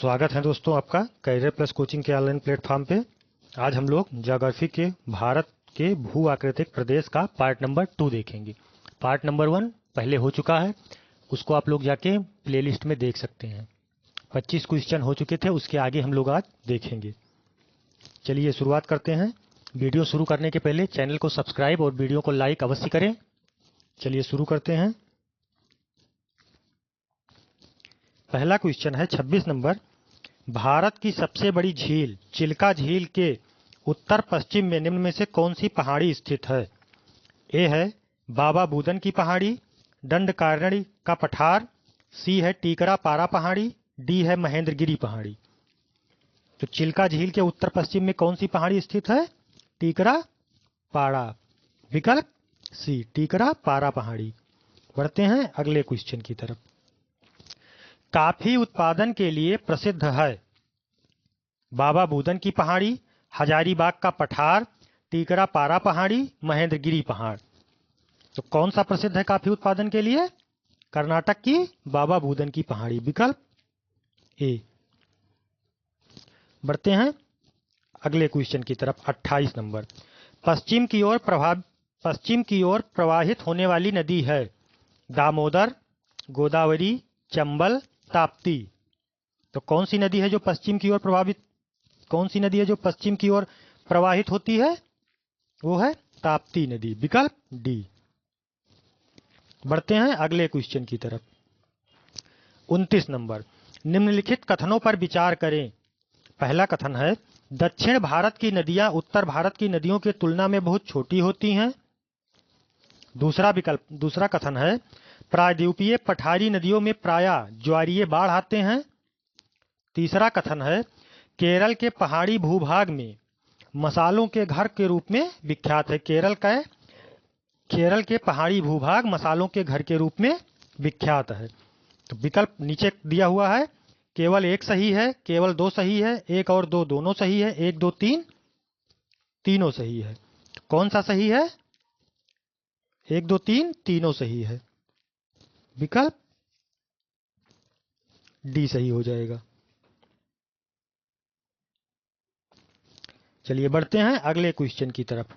स्वागत है दोस्तों आपका कैरियर प्लस कोचिंग के ऑनलाइन प्लेटफॉर्म पे। आज हम लोग ज्योग्राफी के भारत के भू आकृतिक प्रदेश का पार्ट नंबर 2 देखेंगे। पार्ट नंबर 1 पहले हो चुका है, उसको आप लोग जाके प्लेलिस्ट में देख सकते हैं। 25 क्वेश्चन हो चुके थे, उसके आगे हम लोग आज देखेंगे। चलिए शुरुआत करते हैं। वीडियो शुरू करने के पहले चैनल को सब्सक्राइब और वीडियो को लाइक अवश्य करें। चलिए शुरू करते हैं। पहला क्वेश्चन है 26 नंबर। भारत की सबसे बड़ी झील चिल्का झील के उत्तर पश्चिम में निम्न में से कौन सी पहाड़ी स्थित है? ए है बाबा बूदन की पहाड़ी, दंडकारण्य का पठार, सी है टीकरा पारा पहाड़ी, डी है महेंद्रगिरी पहाड़ी। तो चिल्का झील के उत्तर पश्चिम में कौन सी पहाड़ी स्थित है? टीकरा पारा। विकल्प सी टीकरा पारा पहाड़ी। बढ़ते हैं अगले क्वेश्चन की तरफ। काफी उत्पादन के लिए प्रसिद्ध है बाबा बूदन की पहाड़ी, हजारीबाग का पठार, टीकरा पारा पहाड़ी, महेंद्रगिरी पहाड़। तो कौन सा प्रसिद्ध है काफी उत्पादन के लिए? कर्नाटक की बाबा बूदन की पहाड़ी। विकल्प ए। बढ़ते हैं अगले क्वेश्चन की तरफ। 28 नंबर। पश्चिम की ओर प्रवाहित होने वाली नदी है दामोदर, गोदावरी, चंबल, ताप्ती। तो कौन सी नदी है जो पश्चिम की ओर प्रवाहित होती है? वो है ताप्ती नदी। विकल्प डी। बढ़ते हैं अगले क्वेश्चन की तरफ। 29 नंबर। निम्नलिखित कथनों पर विचार करें। पहला कथन है दक्षिण भारत की नदियां उत्तर भारत की नदियों की तुलना में बहुत छोटी होती हैं। दूसरा कथन है प्रायद्वीपीय पठारी नदियों में प्रायः ज्वारीय बाढ़ आते हैं। तीसरा कथन है केरल के पहाड़ी भूभाग में मसालों के घर के रूप में विख्यात है। केरल के पहाड़ी भूभाग मसालों के घर के रूप में विख्यात है। तो विकल्प नीचे दिया हुआ है, केवल एक सही है, केवल दो सही है, एक और दो दोनों सही है, एक दो तीन तीनों सही है। कौन सा सही है? एक दो तीन तीनों सही है। विकल्प डी सही हो जाएगा। चलिए बढ़ते हैं अगले क्वेश्चन की तरफ।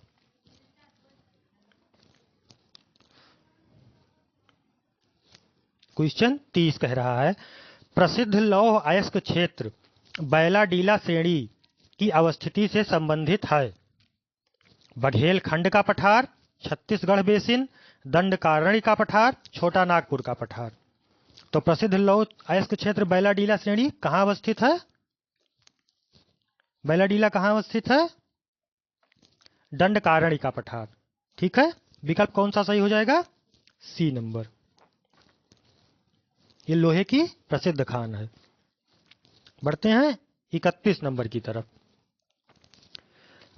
क्वेश्चन 30 कह रहा है प्रसिद्ध लौह अयस्क क्षेत्र बैलाडीला श्रेणी की अवस्थिति से संबंधित है बघेलखंड का पठार, छत्तीसगढ़ बेसिन, दंडकारण्य का पठार, छोटा नागपुर का पठार। तो प्रसिद्ध लौह अयस्क क्षेत्र बैलाडीला श्रेणी कहां अवस्थित है? बैलाडीला कहां अवस्थित है? दंडकारण्य का पठार। ठीक है, विकल्प कौन सा सही हो जाएगा? C number. ये लोहे की प्रसिद्ध खान है। बढ़ते हैं 31 नंबर की तरफ।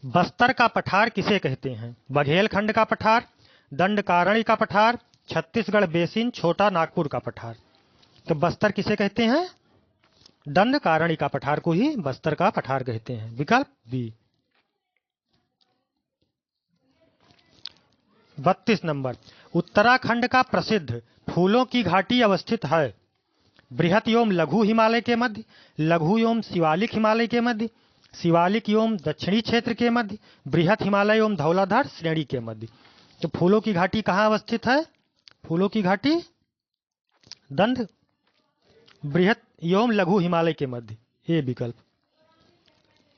बस्तर का पठार किसे कहते हैं? बघेलखंड का पठार, दंडकारण्य का पठार, छत्तीसगढ़ बेसिन, छोटा नागपुर का पठार। तो बस्तर किसे कहते हैं? दंडकारण्य का पठार को ही बस्तर का पठार कहते हैं। विकल्प बी। 32 नंबर। उत्तराखंड का प्रसिद्ध फूलों की घाटी अवस्थित है बृहत एवं लघु हिमालय के मध्य, लघु एवं शिवालिक हिमालय के मध्य, शिवालिक एवं दक्षिणी क्षेत्र के मध्य, बृहत हिमालय एवं धौलाधार श्रेणी के मध्य। तो फूलों की घाटी कहां अवस्थित है? फूलों की घाटी दंड बृहत एवं लघु हिमालय के मध्य। ये विकल्प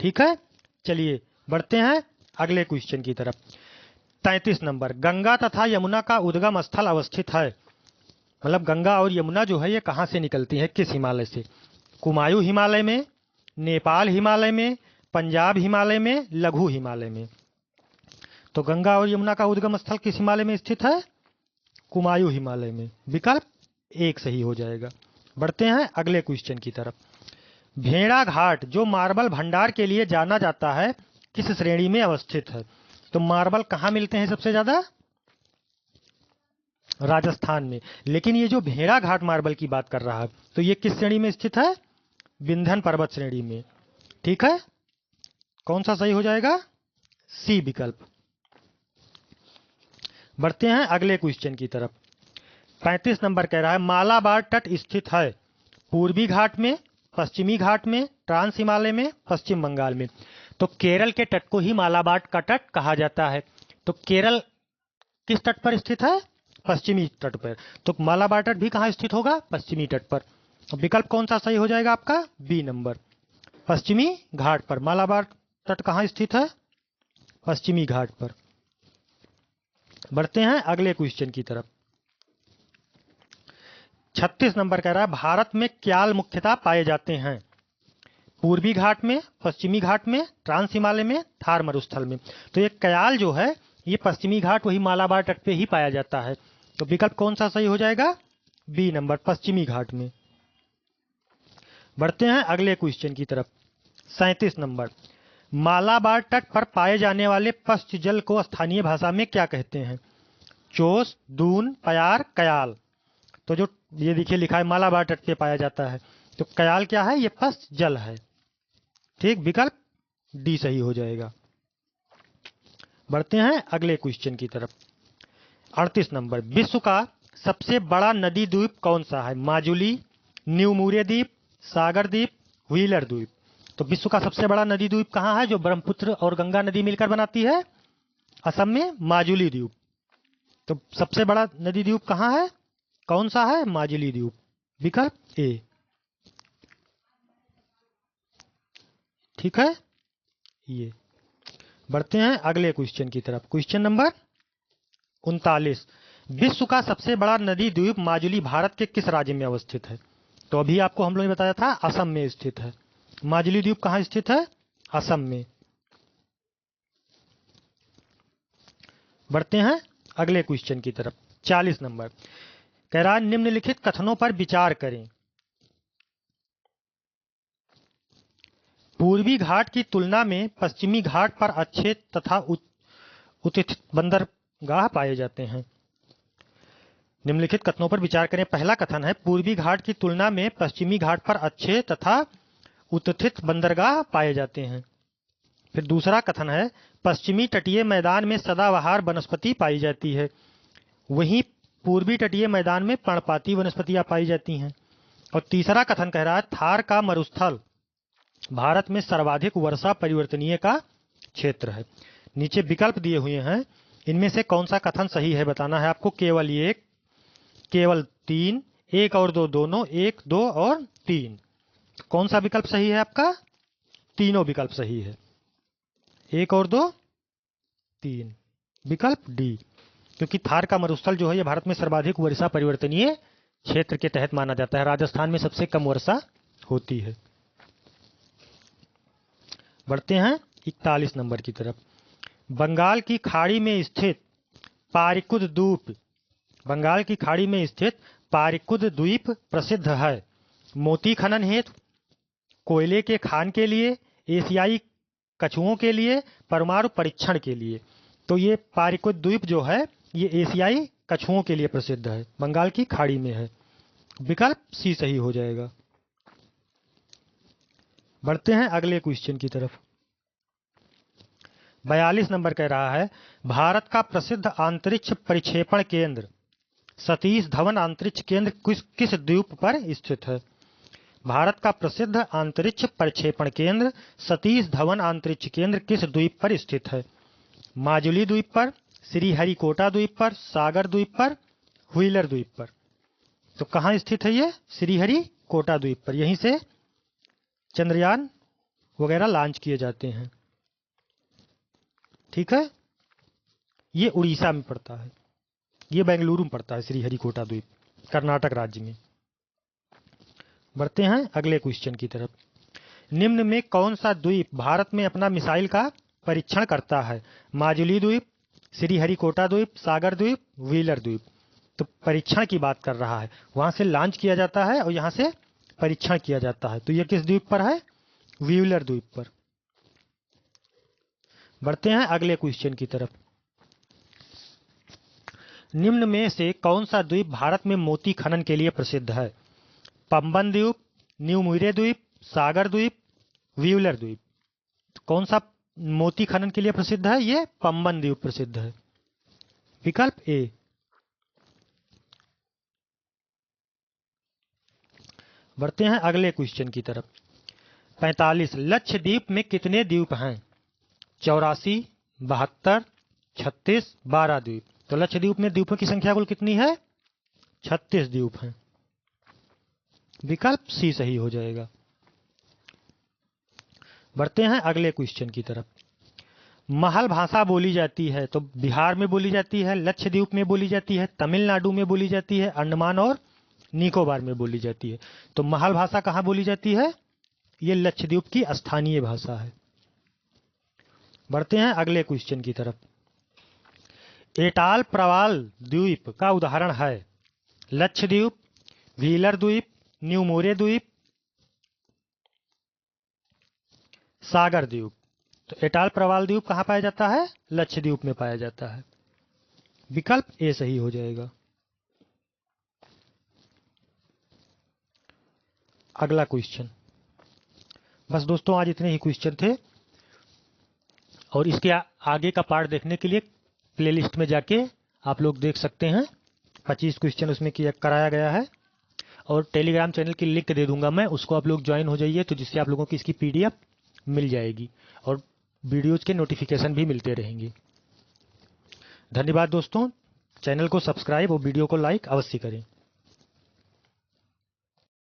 ठीक है। चलिए बढ़ते हैं अगले क्वेश्चन की तरफ। 33 नंबर। गंगा तथा यमुना का उद्गम स्थल अवस्थित है, मतलब गंगा और यमुना जो है ये कहां से निकलती है, किस हिमालय से? कुमायूं हिमालय में, नेपाल हिमालय में, पंजाब हिमालय में, लघु हिमालय में। तो गंगा और यमुना का उद्गम स्थल किस हिमालय में स्थित है? कुमायूं हिमालय में। विकल्प एक सही हो जाएगा। बढ़ते हैं अगले क्वेश्चन की तरफ। भेड़ा घाट जो मार्बल भंडार के लिए जाना जाता है किस श्रेणी में अवस्थित है? तो मार्बल कहां मिलते हैं सबसे ज्यादा? राजस्थान में। लेकिन ये जो भेड़ा घाट मार्बल की बात कर रहा है तो ये किस श्रेणी में स्थित है? विंध्य पर्वत श्रेणी में। ठीक है, कौन सा सही हो जाएगा? सी विकल्प। बढ़ते हैं अगले क्वेश्चन की तरफ। 35 नंबर कह रहा है मालाबार तट स्थित है पूर्वी घाट में, पश्चिमी घाट में, ट्रांस हिमालय में, पश्चिम बंगाल में। तो केरल के तट को ही मालाबार का तट कहा जाता है। तो केरल किस तट पर स्थित है? पश्चिमी तट पर। तो मालाबार तट भी कहाँ स्थित होगा? पश्चिमी तट पर। विकल्प कौन सा सही हो जाएगा आपका? बी नंबर, पश्चिमी घाट पर। मालाबार तट कहाँ स्थित है? पश्चिमी घाट पर। बढ़ते हैं अगले क्वेश्चन की तरफ। 36 नंबर कह रहा है भारत में क्याल मुख्यतः पाए जाते हैं? पूर्वी घाट में, पश्चिमी घाट में, ट्रांस हिमालय में, थार मरुस्थल में। तो ये क्याल जो है ये पश्चिमी घाट वही मालाबार तट पे ही पाया जाता है। तो विकल्प कौन सा सही हो जाएगा? बी नंबर, पश्चिमी घाट में। बढ़ते हैं अगले क्वेश्चन की तरफ। 37 नंबर, मालाबार तट पर पाए जाने वाले पश्च जल को स्थानीय भाषा में क्या कहते हैं? चोस, दून, प्यार, कयाल। तो जो ये देखिए लिखा है मालाबार तट पे पाया जाता है, तो कयाल क्या है? ये पश्च जल है। ठीक, विकल्प डी सही हो जाएगा। बढ़ते हैं अगले क्वेश्चन की तरफ। 38 नंबर, विश्व का सबसे बड़ा नदी द्वीप कौन सा है? माजुली, न्यू मूर्य द्वीप, सागर द्वीप, व्हीलर द्वीप। तो विश्व का सबसे बड़ा नदी द्वीप कहाँ है जो ब्रह्मपुत्र और गंगा नदी मिलकर बनाती है? असम में माजुली द्वीप। तो सबसे बड़ा नदी द्वीप कहाँ है? कौन सा है? माजुली द्वीप। विकल्प ए। ठीक है ये। बढ़ते हैं अगले क्वेश्चन की तरफ। क्वेश्चन नंबर 39, विश्व का सबसे बड़ा नदी द्वीप माजुली भारत के किस राज्य में अवस्थित है? तो अभी आपको हम लोगों ने बताया था असम में स्थित है। माजुली द्वीप कहाँ स्थित है? असम में। बढ़ते हैं अगले क्वेश्चन की तरफ। 40 नंबर कह रहा है निम्नलिखित कथनों पर विचार करें। पूर्वी घाट की तुलना में पश्चिमी घाट पर अच्छे तथा उचित बंदरगाह पाए जाते हैं। निम्नलिखित कथनों पर विचार करें। पहला कथन है पूर्वी घाट की तुलना में पश्चिमी घाट पर अच्छे तथा उत्थित बंदरगाह पाए जाते हैं। फिर दूसरा कथन है पश्चिमी तटीय मैदान में सदाबहार वनस्पति पाई जाती है, वहीं पूर्वी तटीय मैदान में पर्णपाती वनस्पतियां पाई जाती हैं। और तीसरा कथन कह रहा है थार का मरुस्थल भारत में सर्वाधिक वर्षा परिवर्तनीय का क्षेत्र है। नीचे विकल्प दिए हुए हैं, इनमें से कौन सा कथन सही है बताना है आपको। केवल एक, केवल तीन, एक और दो दोनों, एक, दो और तीन। कौन सा विकल्प सही है आपका? तीनों विकल्प सही है, एक और दो, तीन। विकल्प डी, क्योंकि थार का मरुस्थल जो है ये भारत में सर्वाधिक वर्षा परिवर्तनीय क्षेत्र के तहत माना जाता है। राजस्थान में सबसे कम वर्षा होती है। बढ़ते हैं 41 नंबर की तरफ। बंगाल की खाड़ी में स्थित पारिकुद द्वीप, बंगाल की खाड़ी में स्थित पारिकुद द्वीप प्रसिद्ध है मोती खनन हेतु, कोयले के खान के लिए, एशियाई कछुओं के लिए, परमाणु परीक्षण के लिए। तो ये पारिकुद द्वीप जो है ये एशियाई कछुओं के लिए प्रसिद्ध है, बंगाल की खाड़ी में है। विकल्प सी सही हो जाएगा। बढ़ते हैं अगले क्वेश्चन की तरफ। 42 नंबर कह रहा है भारत का प्रसिद्ध अंतरिक्ष परिक्षेपण केंद्र सतीश धवन अंतरिक्ष केंद्र किस द्वीप पर स्थित है? भारत का प्रसिद्ध अंतरिक्ष परिक्षेपण केंद्र सतीश धवन अंतरिक्ष केंद्र किस द्वीप पर स्थित है? माजुली द्वीप पर, श्रीहरिकोटा द्वीप पर, सागर द्वीप पर, व्हीलर द्वीप पर। तो कहाँ स्थित है ये? श्रीहरिकोटा द्वीप पर। यहीं से चंद्रयान वगैरह लॉन्च किए जाते हैं। ठीक है, ये उड़ीसा में पड़ता है, ये बेंगलुरु में पड़ता है श्रीहरिकोटा द्वीप, कर्नाटक राज्य में। बढ़ते हैं अगले क्वेश्चन की तरफ। निम्न में कौन सा द्वीप भारत में अपना मिसाइल का परीक्षण करता है? माजुली द्वीप, श्रीहरिकोटा द्वीप, सागर द्वीप, व्हीलर द्वीप। तो परीक्षण की बात कर रहा है, वहां से लॉन्च किया जाता है और यहां से परीक्षण किया जाता है। तो ये किस द्वीप पर है? व्हीलर द्वीप पर। बढ़ते हैं अगले क्वेश्चन की तरफ। निम्न में से कौन सा द्वीप भारत में मोती खनन के लिए प्रसिद्ध है? पंबन द्वीप, न्यू मूर्य द्वीप, सागर द्वीप, व्हीलर द्वीप। कौन सा मोती खनन के लिए प्रसिद्ध है? ये पंबन द्वीप प्रसिद्ध है। विकल्प ए। बढ़ते हैं अगले क्वेश्चन की तरफ। 45 लक्षद्वीप में कितने द्वीप हैं? 84, 72, 36, 12 द्वीप। तो लक्षद्वीप में द्वीपों की संख्या कुल कितनी है? 36 द्वीप हैं। विकल्प सी सही हो जाएगा। बढ़ते हैं अगले क्वेश्चन की तरफ। महल भाषा बोली जाती है तो बिहार में बोली जाती है, लक्षद्वीप में बोली जाती है, तमिलनाडु में बोली जाती है, अंडमान और निकोबार में बोली जाती है। तो महल भाषा कहाँ बोली जाती है? ये लक्षद्वीप की स्थानीय भाषा है। बढ़ते हैं अगले क्वेश्चन की तरफ। एटाल प्रवाल द्वीप का उदाहरण है लक्षद्वीप, व्हीलर द्वीप, न्यू मोरे द्वीप, सागर द्वीप। तो एटाल प्रवाल द्वीप कहाँ पाया जाता है? लक्षद्वीप में पाया जाता है। विकल्प ए सही हो जाएगा। अगला क्वेश्चन। बस दोस्तों आज इतने ही क्वेश्चन थे और इसके आगे का पार्ट देखने के लिए प्लेलिस्ट में जाके आप लोग देख सकते हैं। 25 क्वेश्चन उसमें कराया गया है और टेलीग्राम चैनल की लिंक दे दूंगा मैं, उसको आप लोग ज्वाइन हो जाइए तो जिससे आप लोगों की इसकी PDF मिल जाएगी और वीडियोज के नोटिफिकेशन भी मिलते रहेंगे। धन्यवाद दोस्तों। चैनल को सब्सक्राइब और वीडियो को लाइक अवश्य करें।